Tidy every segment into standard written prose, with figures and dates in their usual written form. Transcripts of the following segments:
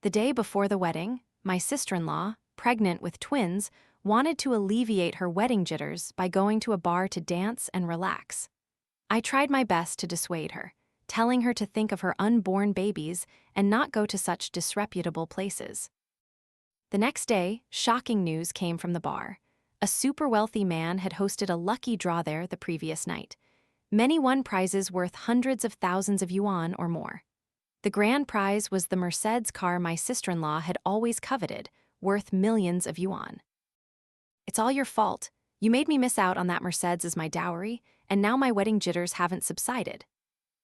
The day before the wedding, my sister-in-law, pregnant with twins, wanted to alleviate her wedding jitters by going to a bar to dance and relax. I tried my best to dissuade her, telling her to think of her unborn babies and not go to such disreputable places. The next day, shocking news came from the bar. A super wealthy man had hosted a lucky draw there the previous night. Many won prizes worth hundreds of thousands of yuan or more. The grand prize was the Mercedes car my sister-in-law had always coveted, worth millions of yuan. "It's all your fault. You made me miss out on that Mercedes as my dowry, and now my wedding jitters haven't subsided."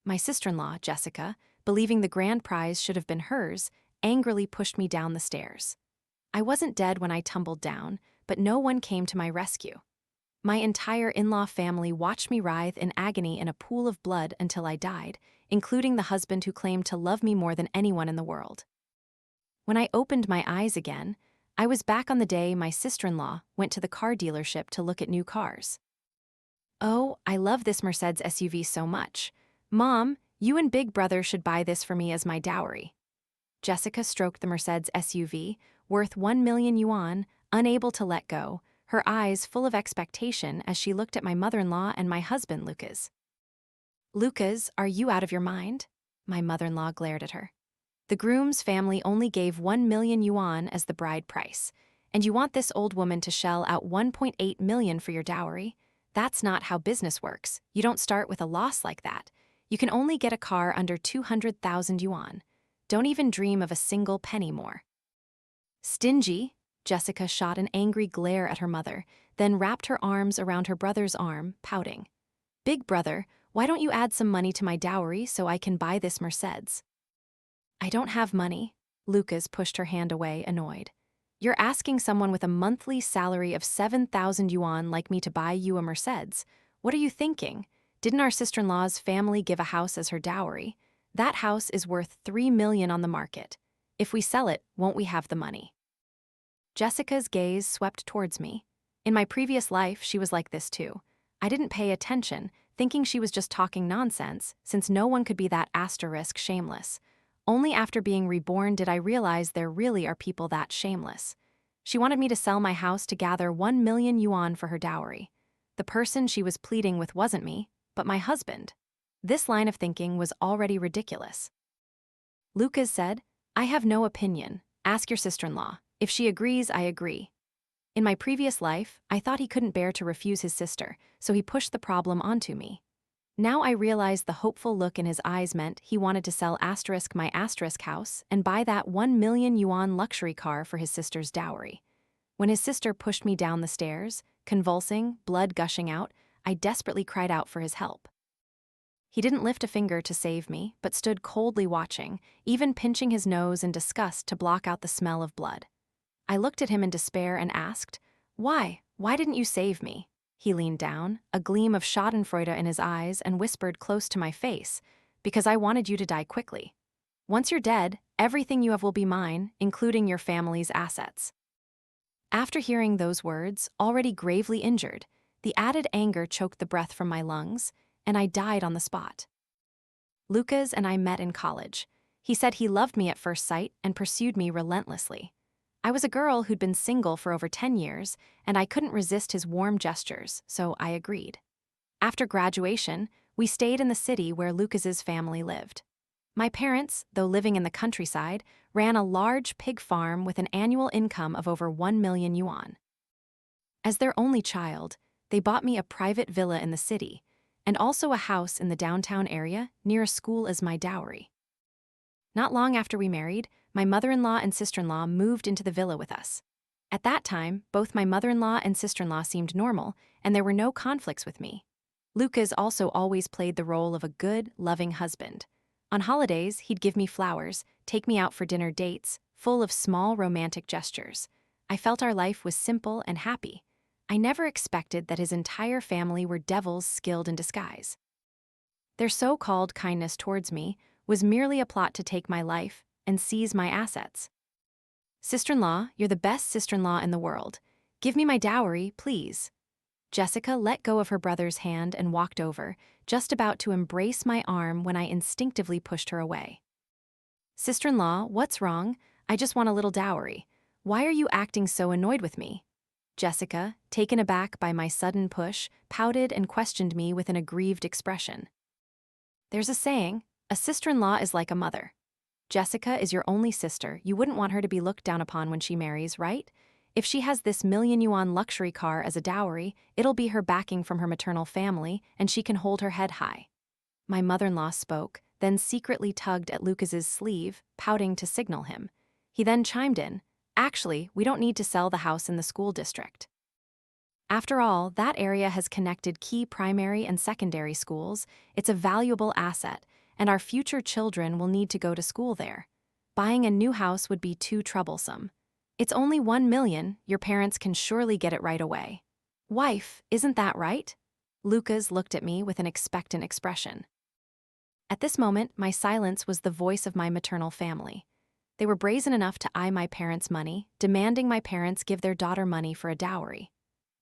My sister-in-law, Jessica, believing the grand prize should have been hers, angrily pushed me down the stairs. I wasn't dead when I tumbled down, but no one came to my rescue. My entire in-law family watched me writhe in agony in a pool of blood until I died, including the husband who claimed to love me more than anyone in the world. When I opened my eyes again, I was back on the day my sister-in-law went to the car dealership to look at new cars. "Oh, I love this Mercedes SUV so much. Mom, you and Big Brother should buy this for me as my dowry." Jessica stroked the Mercedes SUV, worth 1 million yuan, unable to let go, her eyes full of expectation as she looked at my mother-in-law and my husband, Lucas. "Lucas, are you out of your mind?" My mother-in-law glared at her. "The groom's family only gave 1 million yuan as the bride price, and you want this old woman to shell out 1.8 million for your dowry? That's not how business works. You don't start with a loss like that. You can only get a car under 200,000 yuan. Don't even dream of a single penny more." "Stingy?" Jessica shot an angry glare at her mother, then wrapped her arms around her brother's arm, pouting. "Big Brother, why don't you add some money to my dowry so I can buy this Mercedes?" "I don't have money." Lucas pushed her hand away, annoyed. "You're asking someone with a monthly salary of 7,000 yuan like me to buy you a Mercedes. What are you thinking? Didn't our sister-in-law's family give a house as her dowry? That house is worth 3 million on the market. If we sell it, won't we have the money?" Jessica's gaze swept towards me. In my previous life, she was like this too. I didn't pay attention, thinking she was just talking nonsense, since no one could be that shameless. Only after being reborn did I realize there really are people that shameless. She wanted me to sell my house to gather 1 million yuan for her dowry. The person she was pleading with wasn't me, but my husband. This line of thinking was already ridiculous. Lucas said, "I have no opinion. Ask your sister-in-law. If she agrees, I agree." In my previous life, I thought he couldn't bear to refuse his sister, so he pushed the problem onto me. Now I realized the hopeful look in his eyes meant he wanted to sell my house and buy that 1 million yuan luxury car for his sister's dowry. When his sister pushed me down the stairs, convulsing, blood gushing out, I desperately cried out for his help. He didn't lift a finger to save me, but stood coldly watching, even pinching his nose in disgust to block out the smell of blood. I looked at him in despair and asked, "Why? Why didn't you save me?" He leaned down, a gleam of schadenfreude in his eyes, and whispered close to my face, "Because I wanted you to die quickly. Once you're dead, everything you have will be mine, including your family's assets." After hearing those words, already gravely injured, the added anger choked the breath from my lungs, and I died on the spot. Lucas and I met in college. He said he loved me at first sight and pursued me relentlessly. I was a girl who'd been single for over 10 years, and I couldn't resist his warm gestures, so I agreed. After graduation, we stayed in the city where Lucas's family lived. My parents, though living in the countryside, ran a large pig farm with an annual income of over 1 million yuan. As their only child, they bought me a private villa in the city, and also a house in the downtown area near a school as my dowry. Not long after we married, my mother-in-law and sister-in-law moved into the villa with us. At that time, both my mother-in-law and sister-in-law seemed normal, and there were no conflicts with me. Lucas also always played the role of a good, loving husband. On holidays, he'd give me flowers, take me out for dinner dates, full of small romantic gestures. I felt our life was simple and happy. I never expected that his entire family were devils skilled in disguise. Their so-called kindness towards me was merely a plot to take my life and seize my assets. "Sister-in-law, you're the best sister-in-law in the world. Give me my dowry, please." Jessica let go of her brother's hand and walked over, just about to embrace my arm when I instinctively pushed her away. "Sister-in-law, what's wrong? I just want a little dowry. Why are you acting so annoyed with me? Jessica, taken aback by my sudden push, pouted and questioned me with an aggrieved expression. There's a saying, a sister-in-law is like a mother. Jessica is your only sister. You wouldn't want her to be looked down upon when she marries, right? If she has this million-yuan luxury car as a dowry, it'll be her backing from her maternal family, and she can hold her head high. My mother-in-law spoke, then secretly tugged at Lucas's sleeve, pouting to signal him. He then chimed in, actually, we don't need to sell the house in the school district. After all, that area has connected key primary and secondary schools. It's a valuable asset, and our future children will need to go to school there. Buying a new house would be too troublesome. It's only 1 million, your parents can surely get it right away. Wife, isn't that right? Lucas looked at me with an expectant expression. At this moment, my silence was the voice of my maternal family. They were brazen enough to eye my parents' money, demanding my parents give their daughter money for a dowry.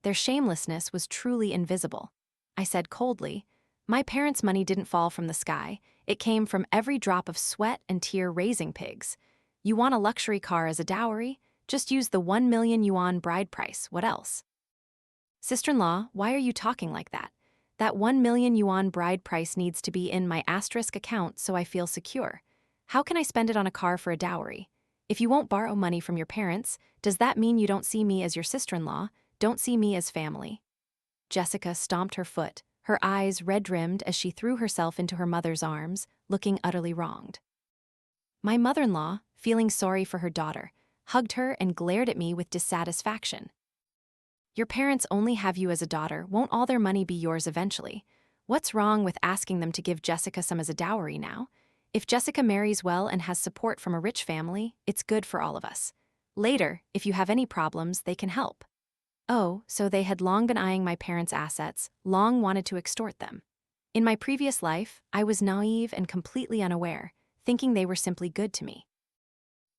Their shamelessness was truly invisible. I said coldly, my parents' money didn't fall from the sky. It came from every drop of sweat and tear raising pigs. You want a luxury car as a dowry? Just use the 1 million yuan bride price. What else? Sister-in-law, why are you talking like that? That 1 million yuan bride price needs to be in my asterisk account so I feel secure. How can I spend it on a car for a dowry? If you won't borrow money from your parents, does that mean you don't see me as your sister-in-law, don't see me as family? Jessica stomped her foot, her eyes red-rimmed as she threw herself into her mother's arms, looking utterly wronged. My mother-in-law, feeling sorry for her daughter, hugged her and glared at me with dissatisfaction. Your parents only have you as a daughter, won't all their money be yours eventually? What's wrong with asking them to give Jessica some as a dowry now? If Jessica marries well and has support from a rich family, it's good for all of us. Later, if you have any problems, they can help. Oh, so they had long been eyeing my parents' assets, long wanted to extort them. In my previous life, I was naive and completely unaware, thinking they were simply good to me.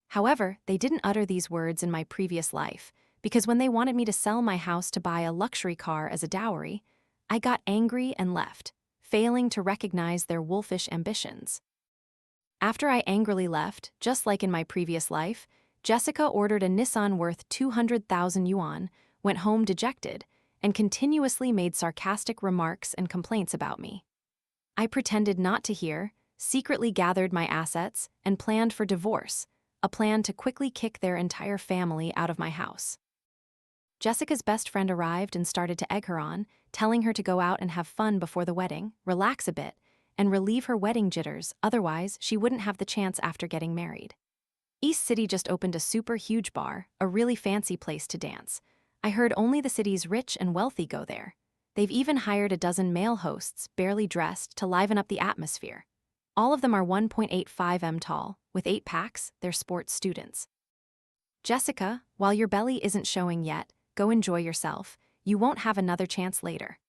However, they didn't utter these words in my previous life, because when they wanted me to sell my house to buy a luxury car as a dowry, I got angry and left, failing to recognize their wolfish ambitions. After I angrily left, just like in my previous life, Jessica ordered a Nissan worth 200,000 yuan, went home dejected, and continuously made sarcastic remarks and complaints about me. I pretended not to hear, secretly gathered my assets, and planned for divorce, a plan to quickly kick their entire family out of my house. Jessica's best friend arrived and started to egg her on, telling her to go out and have fun before the wedding, relax a bit, and relieve her wedding jitters, otherwise she wouldn't have the chance after getting married. East City just opened a super huge bar, a really fancy place to dance. I heard only the city's rich and wealthy go there. They've even hired a dozen male hosts, barely dressed, to liven up the atmosphere. All of them are 1.85 m tall, with 8 packs, they're sports students. Jessica, while your belly isn't showing yet, go enjoy yourself, you won't have another chance later.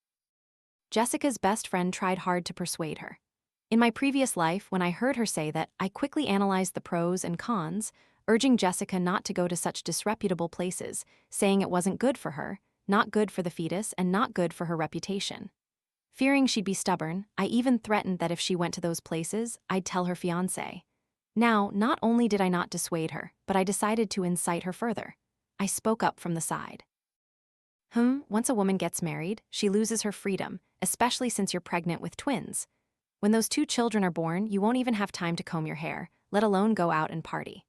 Jessica's best friend tried hard to persuade her. In my previous life, when I heard her say that, I quickly analyzed the pros and cons, urging Jessica not to go to such disreputable places, saying it wasn't good for her, not good for the fetus, and not good for her reputation. Fearing she'd be stubborn, I even threatened that if she went to those places, I'd tell her fiancé. Now, not only did I not dissuade her, but I decided to incite her further. I spoke up from the side. Once a woman gets married, she loses her freedom, especially since you're pregnant with twins. When those 2 children are born, you won't even have time to comb your hair, let alone go out and party.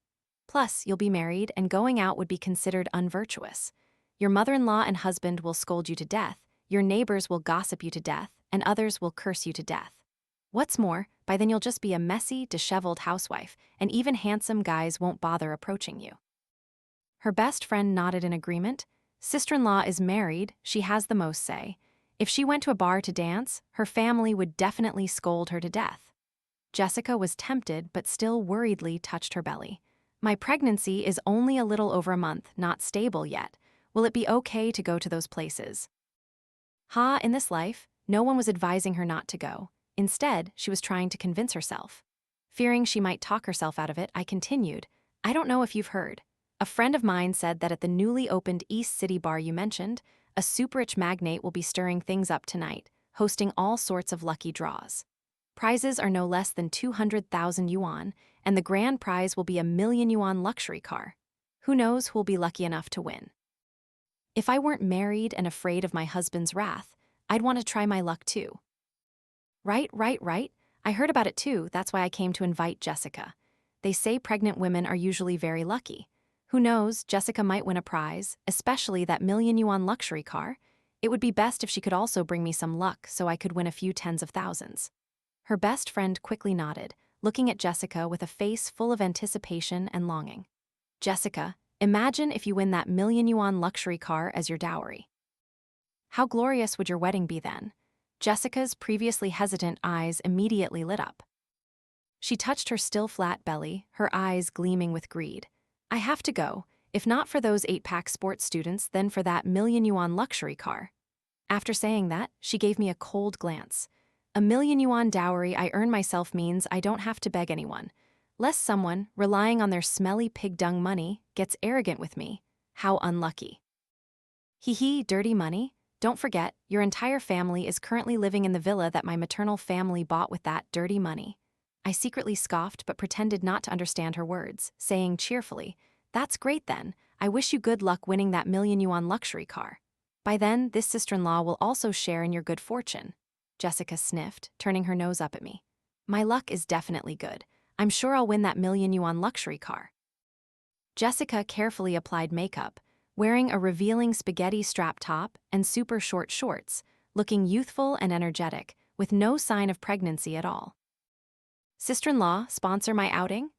Plus, you'll be married, and going out would be considered unvirtuous. Your mother-in-law and husband will scold you to death, your neighbors will gossip you to death, and others will curse you to death. What's more, by then you'll just be a messy, disheveled housewife, and even handsome guys won't bother approaching you. Her best friend nodded in agreement. Sister-in-law is married, she has the most say. If she went to a bar to dance, her family would definitely scold her to death. Jessica was tempted but still worriedly touched her belly. My pregnancy is only a little over a month, not stable yet. Will it be okay to go to those places? In this life, no one was advising her not to go. Instead, she was trying to convince herself. Fearing she might talk herself out of it, I continued, I don't know if you've heard. A friend of mine said that at the newly opened East City bar you mentioned, a super-rich magnate will be stirring things up tonight, hosting all sorts of lucky draws. Prizes are no less than 200,000 yuan, and the grand prize will be a million-yuan luxury car. Who knows who'll be lucky enough to win? If I weren't married and afraid of my husband's wrath, I'd want to try my luck too. Right. I heard about it too, that's why I came to invite Jessica. They say pregnant women are usually very lucky. Who knows, Jessica might win a prize, especially that million-yuan luxury car. It would be best if she could also bring me some luck so I could win a few tens of thousands. Her best friend quickly nodded, looking at Jessica with a face full of anticipation and longing. Jessica, imagine if you win that million-yuan luxury car as your dowry. How glorious would your wedding be then? Jessica's previously hesitant eyes immediately lit up. She touched her still flat belly, her eyes gleaming with greed. I have to go, if not for those 8-pack sports students, then for that million-yuan luxury car. After saying that, she gave me a cold glance. A million-yuan dowry I earn myself means I don't have to beg anyone. Lest someone, relying on their smelly pig dung money, gets arrogant with me. How unlucky. Hee, dirty money? Don't forget, your entire family is currently living in the villa that my maternal family bought with that dirty money. I secretly scoffed but pretended not to understand her words, saying cheerfully, "That's great then. I wish you good luck winning that million-yuan luxury car. By then, this sister-in-law will also share in your good fortune." Jessica sniffed, turning her nose up at me. My luck is definitely good. I'm sure I'll win that million-yuan luxury car. Jessica carefully applied makeup, wearing a revealing spaghetti strap top and super short shorts, looking youthful and energetic, with no sign of pregnancy at all. Sister-in-law, sponsor my outing?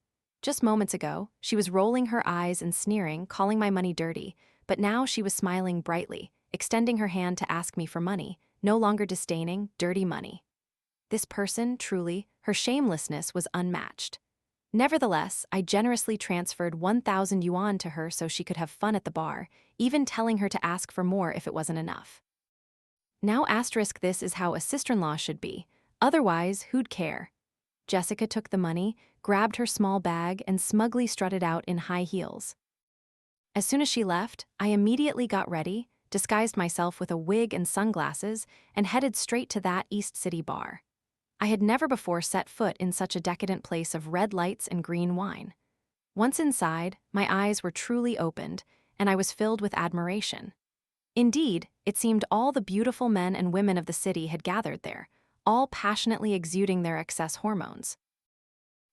Just moments ago, she was rolling her eyes and sneering, calling my money dirty, but now she was smiling brightly, extending her hand to ask me for money, no longer disdaining dirty money. This person, truly, her shamelessness was unmatched. Nevertheless, I generously transferred 1,000 yuan to her so she could have fun at the bar, even telling her to ask for more if it wasn't enough. Now this is how a sister-in-law should be, otherwise who'd care? Jessica took the money, grabbed her small bag, and smugly strutted out in high heels. As soon as she left, I immediately got ready, disguised myself with a wig and sunglasses, and headed straight to that East City bar. I had never before set foot in such a decadent place of red lights and green wine. Once inside, my eyes were truly opened, and I was filled with admiration. Indeed, it seemed all the beautiful men and women of the city had gathered there, all passionately exuding their excess hormones.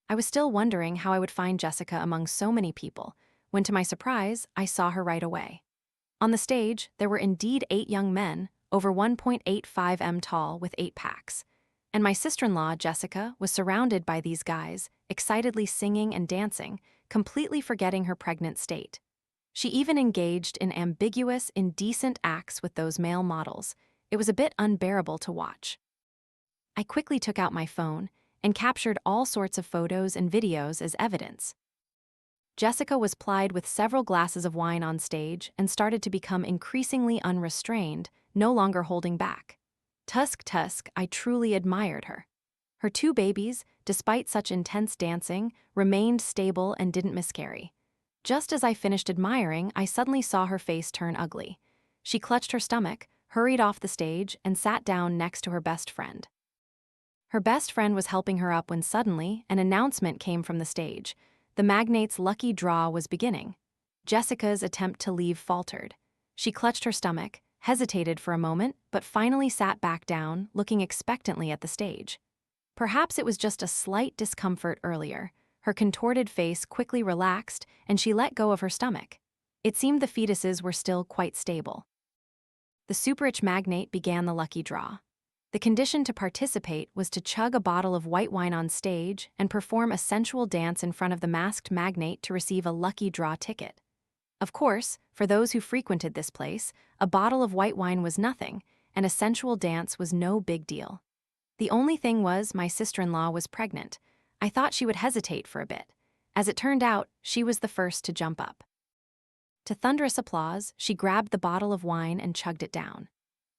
I was still wondering how I would find Jessica among so many people, when to my surprise, I saw her right away. On the stage, there were indeed 8 young men, over 1.85 m tall with 8 packs. And my sister-in-law, Jessica, was surrounded by these guys, excitedly singing and dancing, completely forgetting her pregnant state. She even engaged in ambiguous, indecent acts with those male models. It was a bit unbearable to watch. I quickly took out my phone and captured all sorts of photos and videos as evidence. Jessica was plied with several glasses of wine on stage and started to become increasingly unrestrained, no longer holding back. Tusk, I truly admired her. Her 2 babies, despite such intense dancing, remained stable and didn't miscarry. Just as I finished admiring, I suddenly saw her face turn ugly. She clutched her stomach, hurried off the stage, and sat down next to her best friend. Her best friend was helping her up when suddenly an announcement came from the stage. The magnate's lucky draw was beginning. Jessica's attempt to leave faltered. She clutched her stomach, hesitated for a moment, but finally sat back down, looking expectantly at the stage. Perhaps it was just a slight discomfort earlier. Her contorted face quickly relaxed, and she let go of her stomach. It seemed the fetuses were still quite stable. The super-rich magnate began the lucky draw. The condition to participate was to chug a bottle of white wine on stage and perform a sensual dance in front of the masked magnate to receive a lucky draw ticket. Of course, for those who frequented this place, a bottle of white wine was nothing, and a sensual dance was no big deal. The only thing was my sister-in-law was pregnant. I thought she would hesitate for a bit. As it turned out, she was the first to jump up. To thunderous applause, she grabbed the bottle of wine and chugged it down.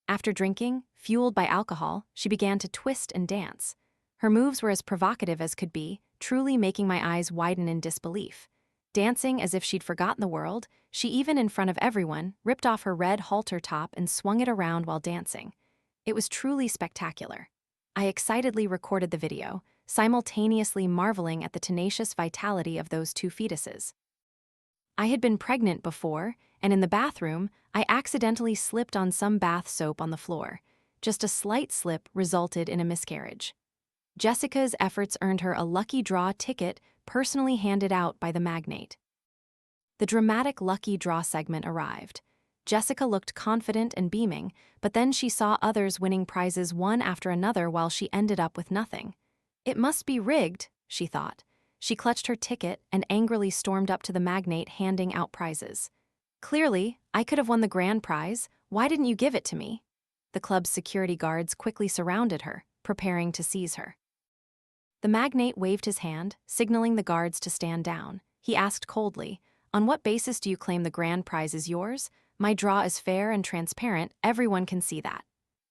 After drinking, fueled by alcohol, she began to twist and dance. Her moves were as provocative as could be, truly making my eyes widen in disbelief. Dancing as if she'd forgotten the world, she even in front of everyone ripped off her red halter top and swung it around while dancing. It was truly spectacular. I excitedly recorded the video, simultaneously marveling at the tenacious vitality of those two fetuses. I had been pregnant before, and in the bathroom, I accidentally slipped on some bath soap on the floor. Just a slight slip resulted in a miscarriage. Jessica's efforts earned her a lucky draw ticket personally handed out by the magnate. The dramatic lucky draw segment arrived. Jessica looked confident and beaming, but then she saw others winning prizes one after another while she ended up with nothing. It must be rigged, she thought. She clutched her ticket and angrily stormed up to the magnate handing out prizes. Clearly, I could have won the grand prize. Why didn't you give it to me? The club's security guards quickly surrounded her, preparing to seize her. The magnate waved his hand, signaling the guards to stand down. He asked coldly, "On what basis do you claim the grand prize is yours? My draw is fair and transparent, everyone can see that.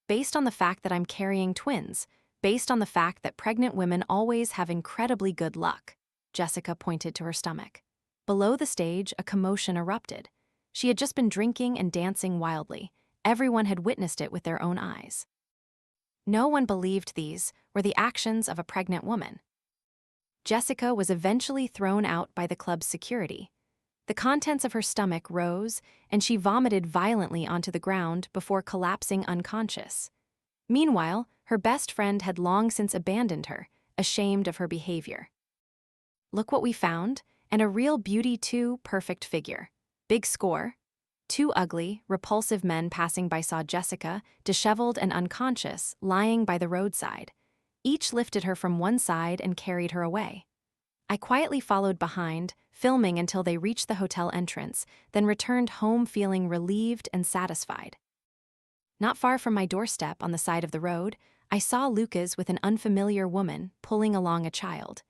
Based on the fact that I'm carrying twins, based on the fact that pregnant women always have incredibly good luck." Jessica pointed to her stomach. Below the stage, a commotion erupted. She had just been drinking and dancing wildly. Everyone had witnessed it with their own eyes. No one believed these were the actions of a pregnant woman. Jessica was eventually thrown out by the club's security. The contents of her stomach rose, and she vomited violently onto the ground before collapsing unconscious. Meanwhile, her best friend had long since abandoned her, ashamed of her behavior. "Look what we found, and a real beauty too, perfect figure. Big score." Two ugly, repulsive men passing by saw Jessica, disheveled and unconscious, lying by the roadside. Each lifted her from one side and carried her away. I quietly followed behind, filming until they reached the hotel entrance, then returned home feeling relieved and satisfied. Not far from my doorstep on the side of the road, I saw Lucas with an unfamiliar woman pulling along a child.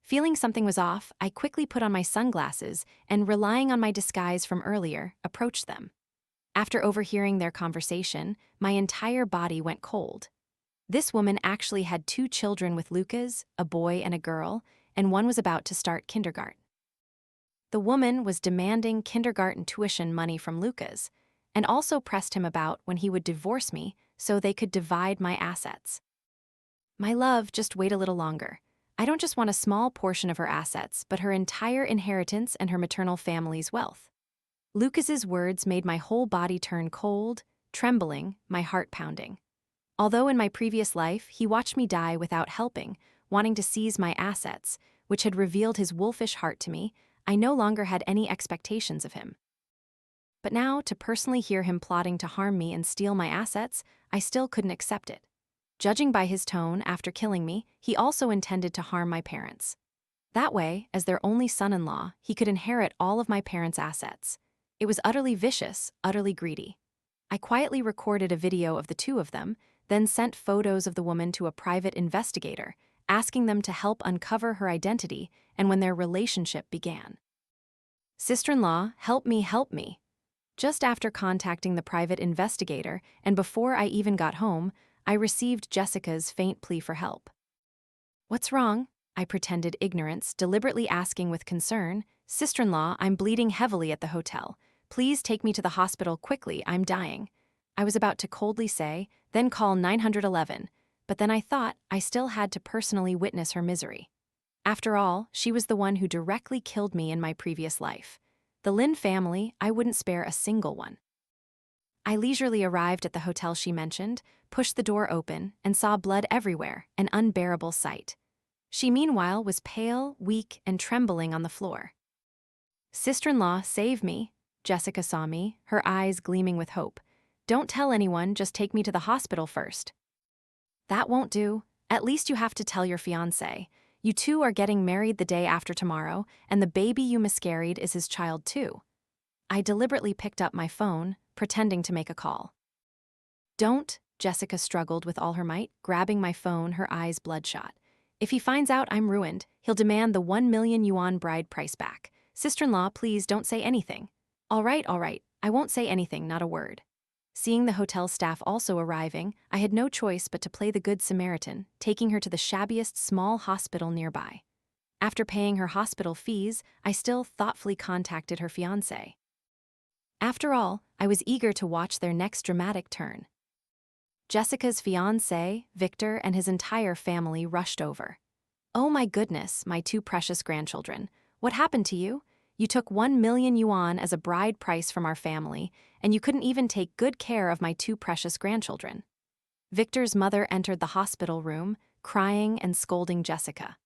Feeling something was off, I quickly put on my sunglasses and, relying on my disguise from earlier, approached them. After overhearing their conversation, my entire body went cold. This woman actually had 2 children with Lucas, a boy and a girl, and one was about to start kindergarten. The woman was demanding kindergarten tuition money from Lucas, and also pressed him about when he would divorce me so they could divide my assets. "My love, just wait a little longer. I don't just want a small portion of her assets, but her entire inheritance and her maternal family's wealth." Lucas's words made my whole body turn cold, trembling, my heart pounding. Although in my previous life he watched me die without helping, wanting to seize my assets, which had revealed his wolfish heart to me, I no longer had any expectations of him. But now, to personally hear him plotting to harm me and steal my assets, I still couldn't accept it. Judging by his tone after killing me, he also intended to harm my parents. That way, as their only son-in-law, he could inherit all of my parents' assets. It was utterly vicious, utterly greedy. I quietly recorded a video of the two of them, then sent photos of the woman to a private investigator, asking them to help uncover her identity and when their relationship began. "Sister-in-law, help me, help me." Just after contacting the private investigator, and before I even got home, I received Jessica's faint plea for help. "What's wrong?" I pretended ignorance, deliberately asking with concern. "Sister-in-law, I'm bleeding heavily at the hotel. Please take me to the hospital quickly, I'm dying." I was about to coldly say, "Then call 911, but then I thought I still had to personally witness her misery. After all, she was the one who directly killed me in my previous life. The Lin family, I wouldn't spare a single one. I leisurely arrived at the hotel she mentioned, pushed the door open, and saw blood everywhere, an unbearable sight. She meanwhile was pale, weak, and trembling on the floor. "Sister-in-law, save me." Jessica saw me, her eyes gleaming with hope. "Don't tell anyone, just take me to the hospital first." "That won't do. At least you have to tell your fiancé. You two are getting married the day after tomorrow, and the baby you miscarried is his child too." I deliberately picked up my phone, pretending to make a call. "Don't," Jessica struggled with all her might, grabbing my phone, her eyes bloodshot. "If he finds out I'm ruined, he'll demand the 1 million yuan bride price back. Sister-in-law, please don't say anything." All right, I won't say anything, not a word." Seeing the hotel staff also arriving, I had no choice but to play the Good Samaritan, taking her to the shabbiest small hospital nearby. After paying her hospital fees, I still thoughtfully contacted her fiancé. After all, I was eager to watch their next dramatic turn. Jessica's fiancé, Victor, and his entire family rushed over. Oh my goodness, my two precious grandchildren. What happened to you? You took 1 million yuan as a bride price from our family, and you couldn't even take good care of my two precious grandchildren. Victor's mother entered the hospital room, crying and scolding Jessica.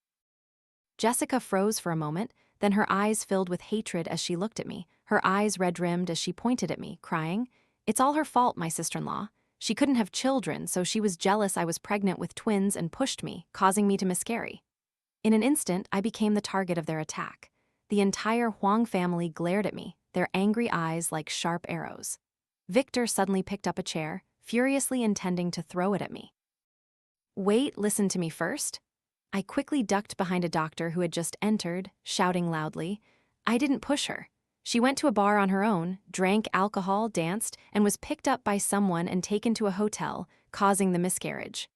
Jessica froze for a moment, then her eyes filled with hatred as she looked at me, her eyes red-rimmed as she pointed at me, crying, "It's all her fault, my sister-in-law. She couldn't have children, so she was jealous I was pregnant with twins and pushed me, causing me to miscarry." In an instant, I became the target of their attack. The entire Huang family glared at me, their angry eyes like sharp arrows. Victor suddenly picked up a chair, furiously intending to throw it at me. "Wait, listen to me first." I quickly ducked behind a doctor who had just entered, shouting loudly, "I didn't push her. She went to a bar on her own, drank alcohol, danced, and was picked up by someone and taken to a hotel, causing the miscarriage."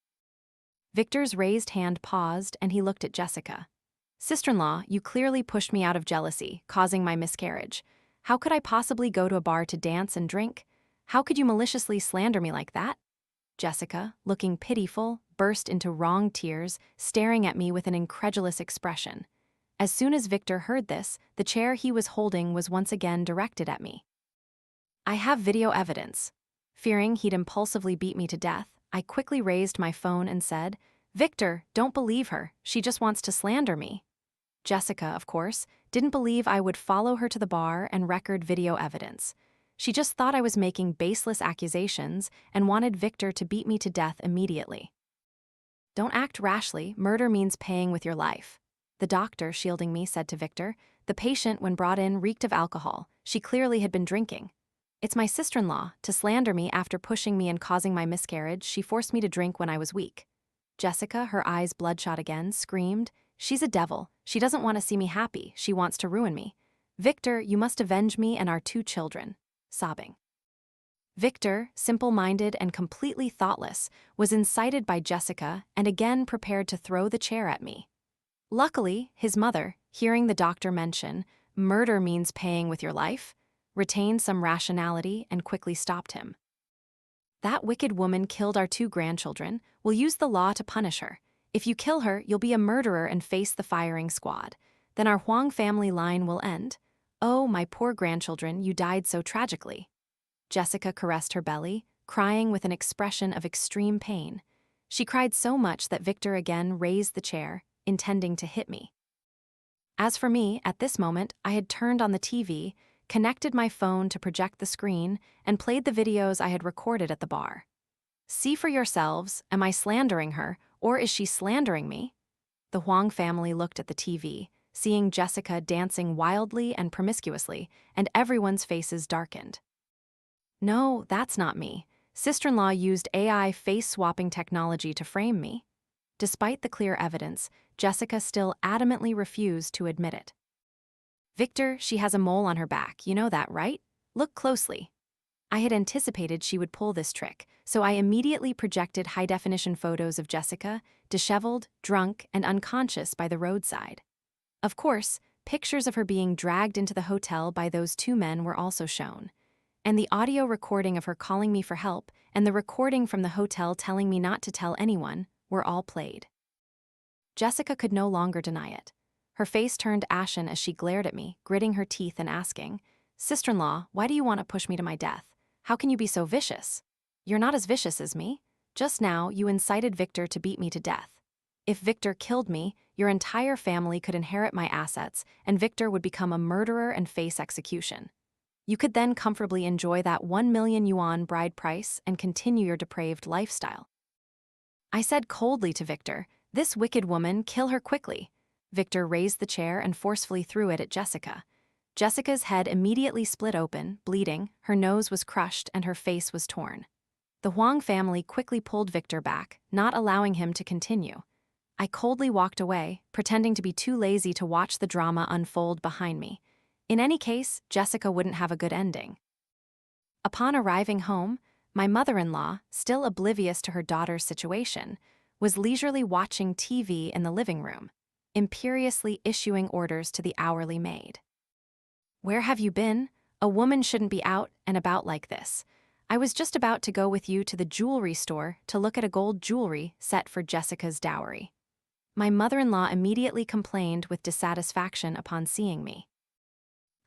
Victor's raised hand paused, and he looked at Jessica. "Sister-in-law, you clearly pushed me out of jealousy, causing my miscarriage. How could I possibly go to a bar to dance and drink? How could you maliciously slander me like that?" Jessica, looking pitiful, burst into wrong tears, staring at me with an incredulous expression. As soon as Victor heard this, the chair he was holding was once again directed at me. "I have video evidence." Fearing he'd impulsively beat me to death, I quickly raised my phone and said, "Victor, don't believe her. She just wants to slander me." Jessica, of course, didn't believe I would follow her to the bar and record video evidence. She just thought I was making baseless accusations and wanted Victor to beat me to death immediately. "Don't act rashly. Murder means paying with your life." The doctor, shielding me, said to Victor, "The patient, when brought in, reeked of alcohol. She clearly had been drinking. It's my sister-in-law. To slander me after pushing me and causing my miscarriage, she forced me to drink when I was weak." Jessica, her eyes bloodshot again, screamed, "She's a devil. She doesn't want to see me happy. She wants to ruin me. Victor, you must avenge me and our two children." Sobbing. Victor, simple-minded and completely thoughtless, was incited by Jessica and again prepared to throw the chair at me. Luckily, his mother, hearing the doctor mention, "Murder means paying with your life," retained some rationality and quickly stopped him. "That wicked woman killed our two grandchildren. We'll use the law to punish her. If you kill her, you'll be a murderer and face the firing squad. Then our Huang family line will end. Oh, my poor grandchildren, you died so tragically." Jessica caressed her belly, crying with an expression of extreme pain. She cried so much that Victor again raised the chair, intending to hit me. As for me, at this moment, I had turned on the TV, connected my phone to project the screen, and played the videos I had recorded at the bar. "See for yourselves, am I slandering her, or is she slandering me?" The Huang family looked at the TV, seeing Jessica dancing wildly and promiscuously, and everyone's faces darkened. "No, that's not me. Sister-in-law used AI face-swapping technology to frame me." Despite the clear evidence, Jessica still adamantly refused to admit it. "Victor, she has a mole on her back, you know that, right? Look closely." I had anticipated she would pull this trick, so I immediately projected high-definition photos of Jessica, disheveled, drunk, and unconscious by the roadside. Of course, pictures of her being dragged into the hotel by those two men were also shown, and the audio recording of her calling me for help and the recording from the hotel telling me not to tell anyone were all played. Jessica could no longer deny it. Her face turned ashen as she glared at me, gritting her teeth and asking, "Sister-in-law, why do you want to push me to my death? How can you be so vicious? You're not as vicious as me. Just now, you incited Victor to beat me to death. If Victor killed me, your entire family could inherit my assets, and Victor would become a murderer and face execution. You could then comfortably enjoy that 1 million yuan bride price and continue your depraved lifestyle." I said coldly to Victor, "This wicked woman, kill her quickly." Victor raised the chair and forcefully threw it at Jessica. Jessica's head immediately split open, bleeding, her nose was crushed, and her face was torn. The Huang family quickly pulled Victor back, not allowing him to continue. I coldly walked away, pretending to be too lazy to watch the drama unfold behind me. In any case, Jessica wouldn't have a good ending. Upon arriving home, my mother-in-law, still oblivious to her daughter's situation, was leisurely watching TV in the living room, imperiously issuing orders to the hourly maid. "Where have you been? A woman shouldn't be out and about like this. I was just about to go with you to the jewelry store to look at a gold jewelry set for Jessica's dowry." My mother-in-law immediately complained with dissatisfaction upon seeing me.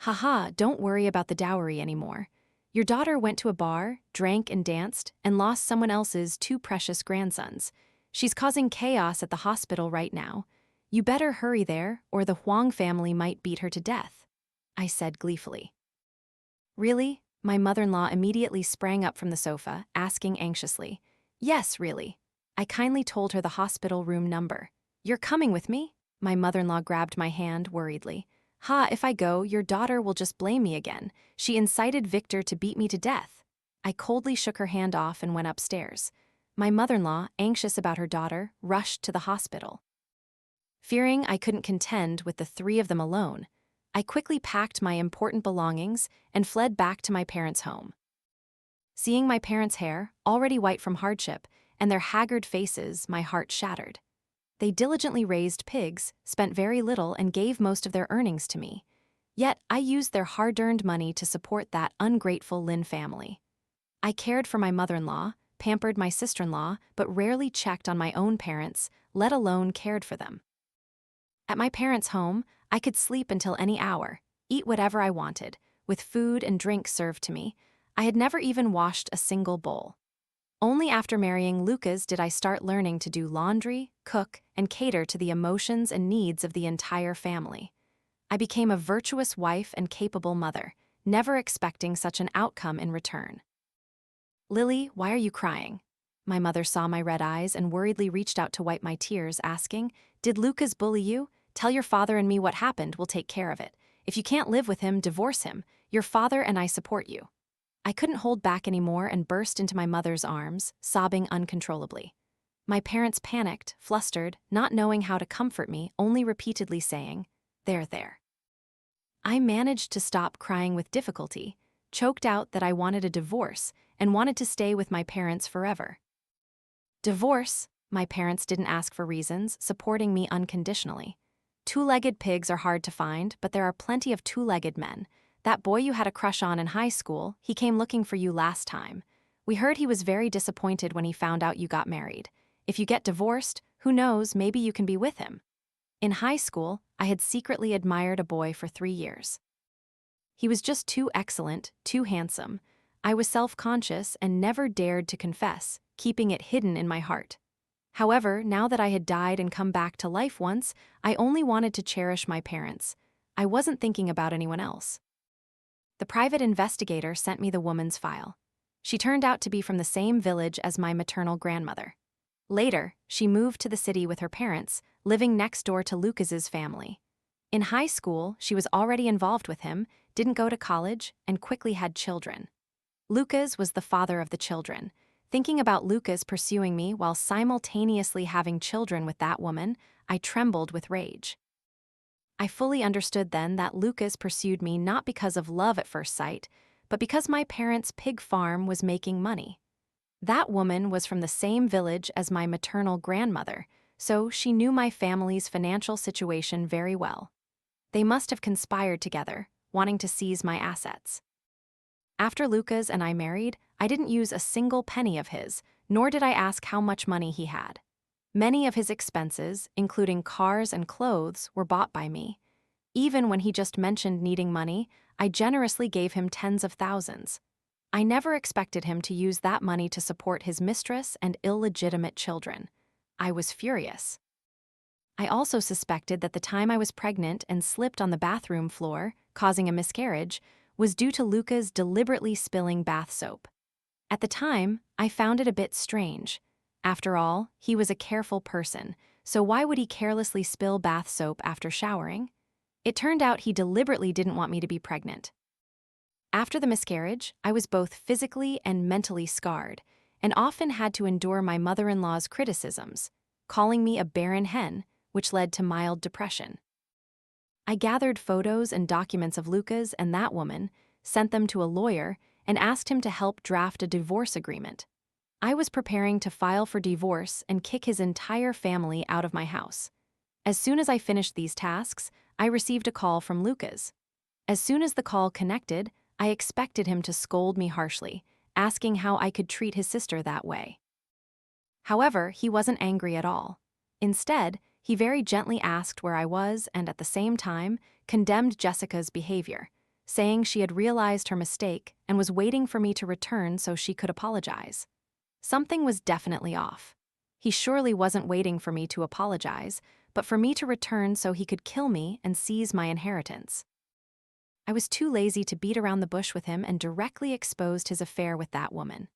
Haha, don't worry about the dowry anymore. Your daughter went to a bar, drank and danced, and lost someone else's two precious grandsons. She's causing chaos at the hospital right now. You better hurry there, or the Huang family might beat her to death, I said gleefully. Really? My mother-in-law immediately sprang up from the sofa, asking anxiously. Yes, really. I kindly told her the hospital room number. You're coming with me? My mother-in-law grabbed my hand worriedly. Ha, if I go, your daughter will just blame me again. She incited Victor to beat me to death. I coldly shook her hand off and went upstairs. My mother-in-law, anxious about her daughter, rushed to the hospital. Fearing I couldn't contend with the three of them alone, I quickly packed my important belongings and fled back to my parents' home. Seeing my parents' hair, already white from hardship, and their haggard faces, my heart shattered. They diligently raised pigs, spent very little, and gave most of their earnings to me. Yet I used their hard-earned money to support that ungrateful Lin family. I cared for my mother-in-law, pampered my sister-in-law, but rarely checked on my own parents, let alone cared for them. At my parents' home, I could sleep until any hour, eat whatever I wanted, with food and drink served to me. I had never even washed a single bowl. Only after marrying Lucas did I start learning to do laundry, cook, and cater to the emotions and needs of the entire family. I became a virtuous wife and capable mother, never expecting such an outcome in return. Lily, why are you crying? My mother saw my red eyes and worriedly reached out to wipe my tears, asking, Did Lucas bully you? Tell your father and me what happened, we'll take care of it. If you can't live with him, divorce him. Your father and I support you. I couldn't hold back anymore and burst into my mother's arms, sobbing uncontrollably. My parents panicked, flustered, not knowing how to comfort me, only repeatedly saying, There. I managed to stop crying with difficulty, choked out that I wanted a divorce and wanted to stay with my parents forever. Divorce? My parents didn't ask for reasons, supporting me unconditionally. Two-legged pigs are hard to find, but there are plenty of two-legged men. That boy you had a crush on in high school, he came looking for you last time. We heard he was very disappointed when he found out you got married. If you get divorced, who knows, maybe you can be with him. In high school, I had secretly admired a boy for 3 years. He was just too excellent, too handsome. I was self-conscious and never dared to confess, keeping it hidden in my heart. However, now that I had died and come back to life once, I only wanted to cherish my parents. I wasn't thinking about anyone else. The private investigator sent me the woman's file. She turned out to be from the same village as my maternal grandmother. Later, she moved to the city with her parents, living next door to Lucas's family. In high school, she was already involved with him, didn't go to college, and quickly had children. Lucas was the father of the children. Thinking about Lucas pursuing me while simultaneously having children with that woman, I trembled with rage. I fully understood then that Lucas pursued me not because of love at first sight, but because my parents' pig farm was making money. That woman was from the same village as my maternal grandmother, so she knew my family's financial situation very well. They must have conspired together, wanting to seize my assets. After Lucas and I married, I didn't use a single penny of his, nor did I ask how much money he had. Many of his expenses, including cars and clothes, were bought by me. Even when he just mentioned needing money, I generously gave him tens of thousands. I never expected him to use that money to support his mistress and illegitimate children. I was furious. I also suspected that the time I was pregnant and slipped on the bathroom floor, causing a miscarriage, was due to Lucas deliberately spilling bath soap. At the time, I found it a bit strange. After all, he was a careful person, so why would he carelessly spill bath soap after showering? It turned out he deliberately didn't want me to be pregnant. After the miscarriage, I was both physically and mentally scarred, and often had to endure my mother-in-law's criticisms, calling me a barren hen, which led to mild depression. I gathered photos and documents of Lucas and that woman, sent them to a lawyer, and asked him to help draft a divorce agreement. I was preparing to file for divorce and kick his entire family out of my house. As soon as I finished these tasks, I received a call from Lucas. As soon as the call connected, I expected him to scold me harshly, asking how I could treat his sister that way. However, he wasn't angry at all. Instead, he very gently asked where I was and, at the same time, condemned Jessica's behavior, saying she had realized her mistake and was waiting for me to return so she could apologize. Something was definitely off. He surely wasn't waiting for me to apologize, but for me to return so he could kill me and seize my inheritance. I was too lazy to beat around the bush with him and directly exposed his affair with that woman.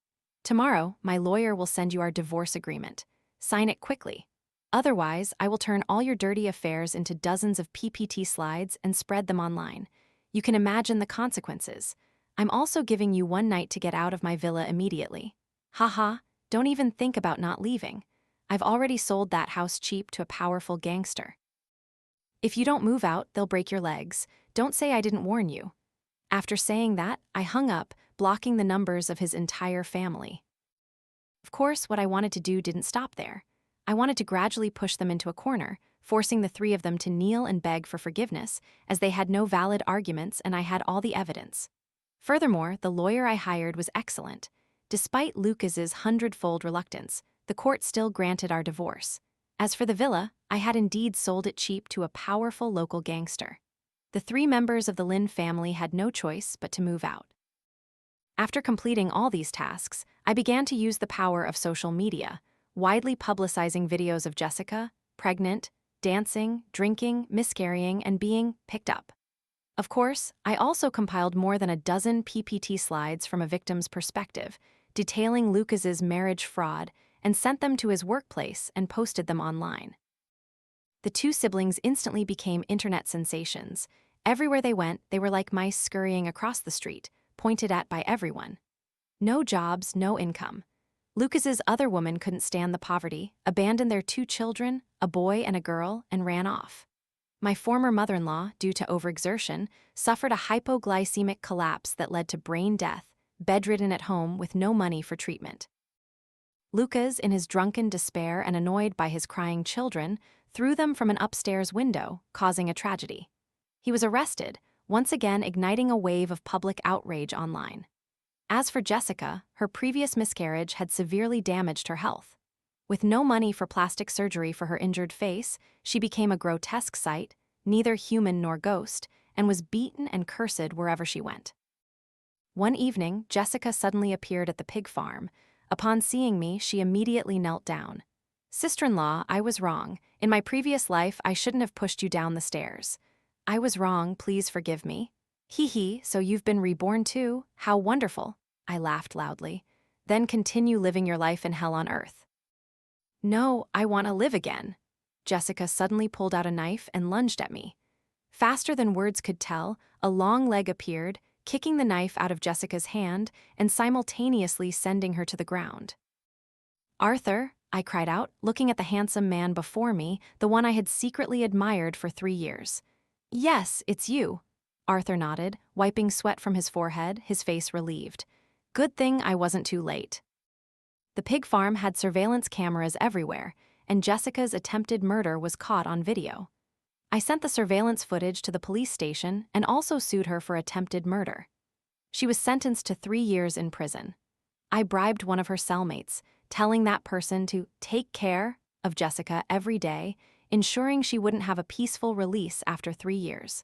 Tomorrow, my lawyer will send you our divorce agreement. Sign it quickly. Otherwise, I will turn all your dirty affairs into dozens of PPT slides and spread them online. You can imagine the consequences. I'm also giving you one night to get out of my villa immediately. Haha, don't even think about not leaving. I've already sold that house cheap to a powerful gangster. If you don't move out, they'll break your legs. Don't say I didn't warn you. After saying that, I hung up, blocking the numbers of his entire family. Of course, what I wanted to do didn't stop there. I wanted to gradually push them into a corner, forcing the three of them to kneel and beg for forgiveness, as they had no valid arguments and I had all the evidence. Furthermore, the lawyer I hired was excellent. Despite Lucas's hundredfold reluctance, the court still granted our divorce. As for the villa, I had indeed sold it cheap to a powerful local gangster. The three members of the Lin family had no choice but to move out. After completing all these tasks, I began to use the power of social media, widely publicizing videos of Jessica, pregnant, dancing, drinking, miscarrying, and being picked up. Of course, I also compiled more than a dozen PPT slides from a victim's perspective, detailing Lucas's marriage fraud, and sent them to his workplace and posted them online. The two siblings instantly became internet sensations. Everywhere they went, they were like mice scurrying across the street, pointed at by everyone. No jobs, no income. Lucas's other woman couldn't stand the poverty, abandoned their two children, a boy and a girl, and ran off. My former mother-in-law, due to overexertion, suffered a hypoglycemic collapse that led to brain death, bedridden at home with no money for treatment. Lucas, in his drunken despair and annoyed by his crying children, threw them from an upstairs window, causing a tragedy. He was arrested, once again igniting a wave of public outrage online. As for Jessica, her previous miscarriage had severely damaged her health. With no money for plastic surgery for her injured face, she became a grotesque sight, neither human nor ghost, and was beaten and cursed wherever she went. One evening, Jessica suddenly appeared at the pig farm. Upon seeing me, she immediately knelt down. "Sister-in-law, I was wrong. In my previous life, I shouldn't have pushed you down the stairs. I was wrong, please forgive me." "Hee hee, so you've been reborn too? How wonderful." I laughed loudly. "Then continue living your life in hell on earth." "No, I want to live again." Jessica suddenly pulled out a knife and lunged at me. Faster than words could tell, a long leg appeared, kicking the knife out of Jessica's hand and simultaneously sending her to the ground. "Arthur," I cried out, looking at the handsome man before me, the one I had secretly admired for 3 years. "Yes, it's you." Arthur nodded, wiping sweat from his forehead, his face relieved. "Good thing I wasn't too late." The pig farm had surveillance cameras everywhere, and Jessica's attempted murder was caught on video. I sent the surveillance footage to the police station and also sued her for attempted murder. She was sentenced to 3 years in prison. I bribed one of her cellmates, telling that person to take care of Jessica every day, ensuring she wouldn't have a peaceful release after 3 years.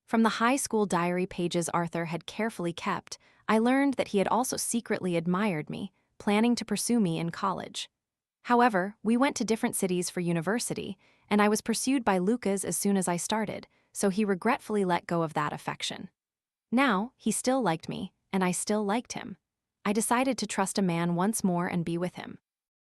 From the high school diary pages Arthur had carefully kept, I learned that he had also secretly admired me, planning to pursue me in college. However, we went to different cities for university, and I was pursued by Lucas as soon as I started, so he regretfully let go of that affection. Now, he still liked me, and I still liked him. I decided to trust a man once more and be with him.